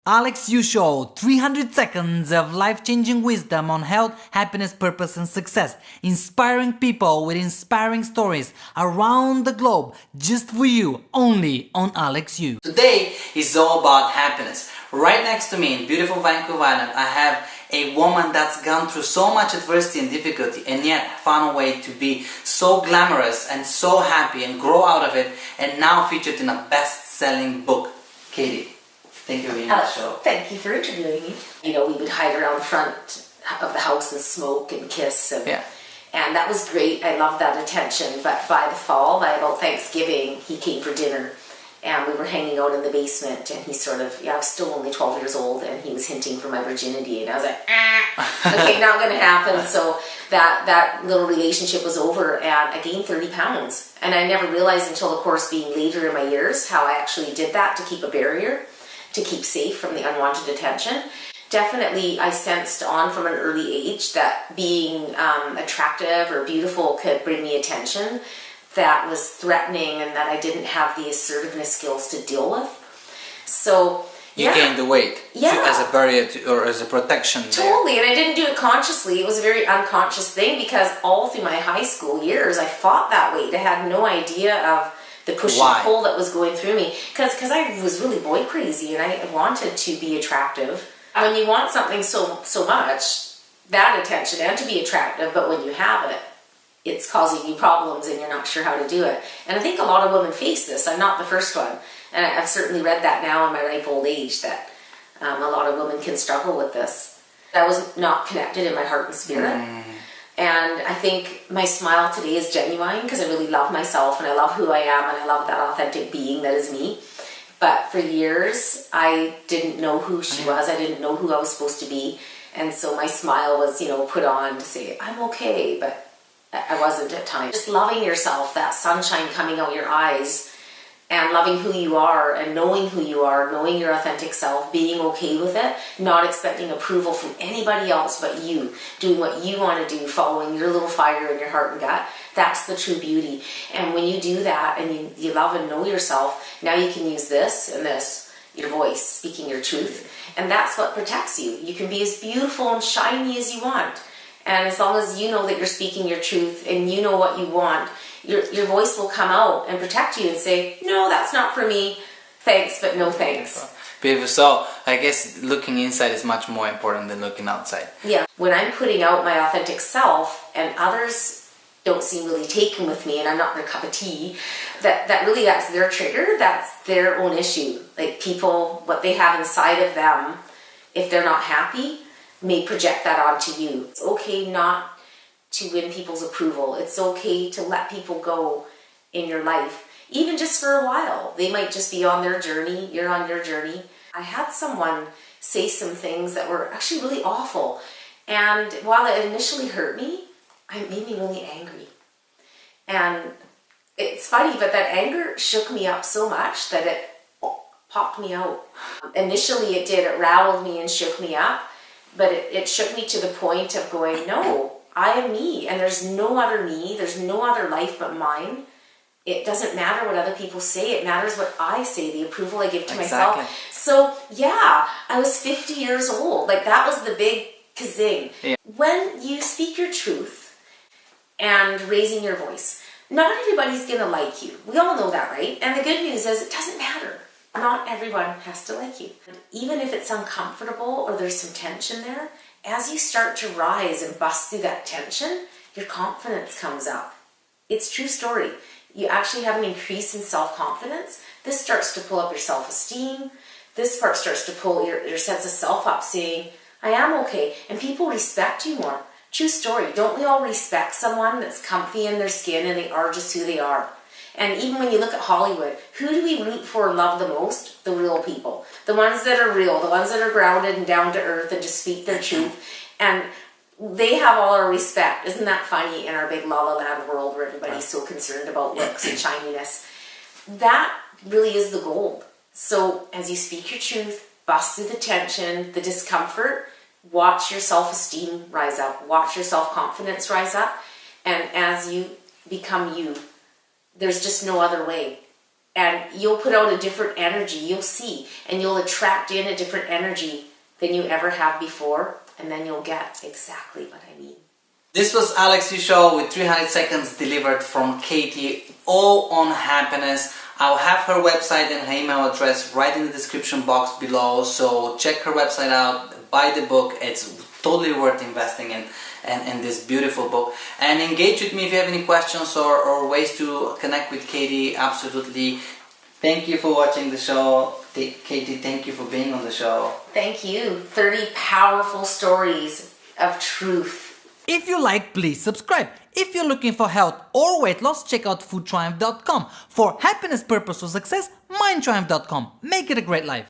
Aleks U Show, 300 seconds of life-changing wisdom on health, happiness, purpose, and success. Inspiring people with inspiring stories around the globe, just for you, only on Aleks U. Today is all about happiness. Right next to me in beautiful Vancouver Island, I have a woman that's gone through so much adversity and difficulty and yet found a way to be so glamorous and so happy and grow out of it, and now featured in a best-selling book. Katie, thank you for being on the show. Thank you for interviewing me. You know, we would hide around the front of the house and smoke and kiss. And that was great. I loved that attention. But by the fall, by about Thanksgiving, he came for dinner. And we were hanging out in the basement. And he sort of, I was still only 12 years old. And he was hinting for my virginity. And I was like, okay, not going to happen. So that little relationship was over. And I gained 30 pounds. And I never realized until, of course, being later in my years, how I actually did that to keep a barrier, to keep safe from the unwanted attention. Definitely, I sensed on from an early age that being attractive or beautiful could bring me attention that was threatening, and that I didn't have the assertiveness skills to deal with. So you gained the weight as a barrier or as a protection. Totally, and I didn't do it consciously. It was a very unconscious thing because all through my high school years, I fought that weight. I had no idea of the push and pull that was going through me, because I was really boy crazy and I wanted to be attractive. When you want something so much, that attention and to be attractive, but when you have it, it's causing you problems and you're not sure how to do it. And I think a lot of women face this. I'm not the first one, and I've certainly read that now in my ripe old age, that a lot of women can struggle with this. I was not connected in my heart and spirit. And I think my smile today is genuine because I really love myself and I love who I am and I love that authentic being that is me. But for years, I didn't know who she was. I didn't know who I was supposed to be. And so my smile was, put on to say, I'm okay, but I wasn't at times. Just loving yourself, that sunshine coming out your eyes, and loving who you are and knowing who you are, knowing your authentic self, being okay with it, not expecting approval from anybody else but you, doing what you want to do, following your little fire in your heart and gut. That's the true beauty. And when you do that and you love and know yourself, now you can use this and this, your voice, speaking your truth. And that's what protects you. You can be as beautiful and shiny as you want. And as long as you know that you're speaking your truth and you know what you want, your voice will come out and protect you and say, no, that's not for me. Thanks, but no thanks. Beautiful. So I guess looking inside is much more important than looking outside. Yeah. When I'm putting out my authentic self and others don't seem really taken with me and I'm not their cup of tea, that's their trigger. That's their own issue. Like people, what they have inside of them, if they're not happy, may project that onto you. It's okay not to win people's approval. It's okay to let people go in your life, even just for a while. They might just be on their journey. You're on your journey. I had someone say some things that were actually really awful. And while it initially hurt me, it made me really angry. And it's funny, but that anger shook me up so much that it popped me out. Initially it did. It rattled me and shook me up. But it shook me to the point of going, no, I am me, and there's no other me, there's no other life but mine. It doesn't matter what other people say, it matters what I say, the approval I give to myself. So yeah, I was 50 years old, like that was the big kazing. Yeah. When you speak your truth and raising your voice, not everybody's gonna like you. We all know that, right? And the good news is it doesn't matter. Not everyone has to like you. Even if it's uncomfortable or there's some tension there, as you start to rise and bust through that tension, your confidence comes up. It's a true story. You actually have an increase in self-confidence. This starts to pull up your self-esteem. This part starts to pull your sense of self up, saying, I am okay. And people respect you more. True story. Don't we all respect someone that's comfy in their skin and they are just who they are? And even when you look at Hollywood, who do we root for and love the most? The real people. The ones that are real, the ones that are grounded and down to earth and just speak their truth. And they have all our respect. Isn't that funny in our big La La Land world where everybody's so concerned about looks and shininess? That really is the gold. So as you speak your truth, bust through the tension, the discomfort, watch your self-esteem rise up, watch your self-confidence rise up, and as you become you, there's just no other way. and you'll put out a different energy. You'll see, and you'll attract in a different energy than you ever have before, and then you'll get exactly what I mean. This was Aleks U show with 300 seconds delivered from Katie, all on happiness. I'll have her website and her email address right in the description box below, so check her website out, buy the book. It's totally worth investing in this beautiful book. And engage with me if you have any questions or ways to connect with Katie. Absolutely. Thank you for watching the show. Katie, thank you for being on the show. Thank you. 30 powerful stories of truth. If you like, please subscribe. If you're looking for health or weight loss, check out foodtriumph.com. For happiness, purpose, or success, mindtriumph.com. Make it a great life.